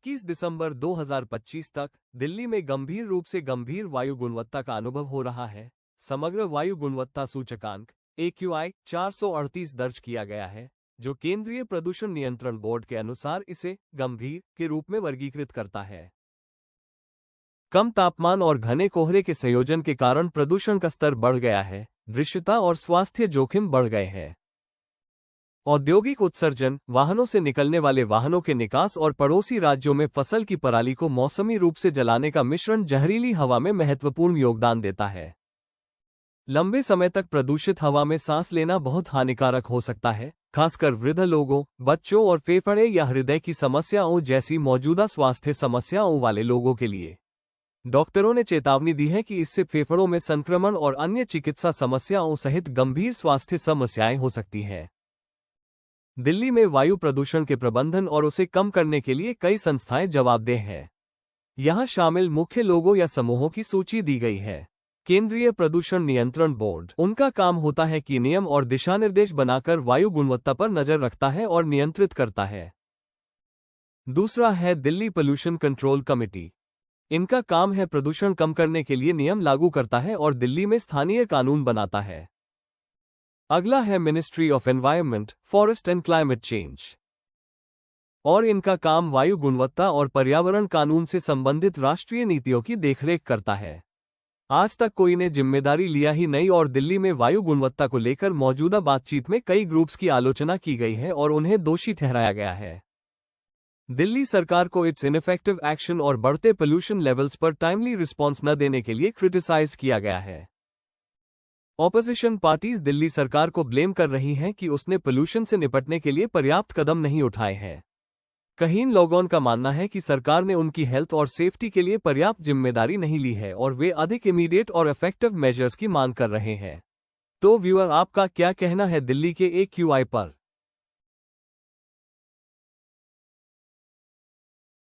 21 दिसंबर 2025 तक दिल्ली में गंभीर रूप से गंभीर वायु गुणवत्ता का अनुभव हो रहा है। समग्र वायु गुणवत्ता सूचकांक AQI 438 दर्ज किया गया है, जो केंद्रीय प्रदूषण नियंत्रण बोर्ड के अनुसार इसे गंभीर के रूप में वर्गीकृत करता है। कम तापमान और घने कोहरे के संयोजन के कारण प्रदूषण का स्तर बढ़ गया है, दृश्यता और स्वास्थ्य जोखिम बढ़ गए हैं। औद्योगिक उत्सर्जन, वाहनों से निकलने वाले वाहनों के निकास और पड़ोसी राज्यों में फसल की पराली को मौसमी रूप से जलाने का मिश्रण जहरीली हवा में महत्वपूर्ण योगदान देता है। लंबे समय तक प्रदूषित हवा में सांस लेना बहुत हानिकारक हो सकता है, खासकर वृद्ध लोगों, बच्चों और फेफड़े या हृदय की समस्याओं जैसी मौजूदा स्वास्थ्य समस्याओं वाले लोगों के लिए। डॉक्टरों ने चेतावनी दी है कि इससे फेफड़ों में संक्रमण और अन्य चिकित्सा समस्याओं सहित गंभीर स्वास्थ्य समस्याएं हो सकती हैं। दिल्ली में वायु प्रदूषण के प्रबंधन और उसे कम करने के लिए कई संस्थाएं जवाबदेह हैं। यहां शामिल मुख्य लोगों या समूहों की सूची दी गई है। केंद्रीय प्रदूषण नियंत्रण बोर्ड, उनका काम होता है कि नियम और दिशानिर्देश बनाकर वायु गुणवत्ता पर नजर रखता है और नियंत्रित करता है। दूसरा है दिल्ली पोल्यूशन कंट्रोल कमेटी। इनका काम है प्रदूषण कम करने के लिए नियम लागू करता है और दिल्ली में स्थानीय कानून बनाता है। अगला है ministry of environment, forest and climate change, और इनका काम वायु गुणवत्ता और पर्यावरण कानून से संबंधित राष्ट्रीय नीतियों की देखरेख करता है। आज तक कोई ने जिम्मेदारी लिया ही नहीं और दिल्ली में वायु गुणवत्ता को लेकर मौजूदा बातचीत में कई ग्रुप्स की आलोचना की गई है और उन्हें दोषी ठहराया गया है। दिल्ली सरकार को इट्स इनइफेक्टिव एक्शन और बढ़ते पोल्यूशन लेवल्स पर टाइमली रिस्पॉन्स न देने के लिए क्रिटिसाइज किया गया है। ऑपोजिशन पार्टीज दिल्ली सरकार को ब्लेम कर रही हैं कि उसने पोल्यूशन से निपटने के लिए पर्याप्त कदम नहीं उठाए हैं। कई लोगों का मानना है कि सरकार ने उनकी हेल्थ और सेफ्टी के लिए पर्याप्त जिम्मेदारी नहीं ली है और वे अधिक इमीडिएट और इफेक्टिव मेजर्स की मांग कर रहे हैं। तो व्यूअर, आपका क्या कहना है दिल्ली के AQI पर?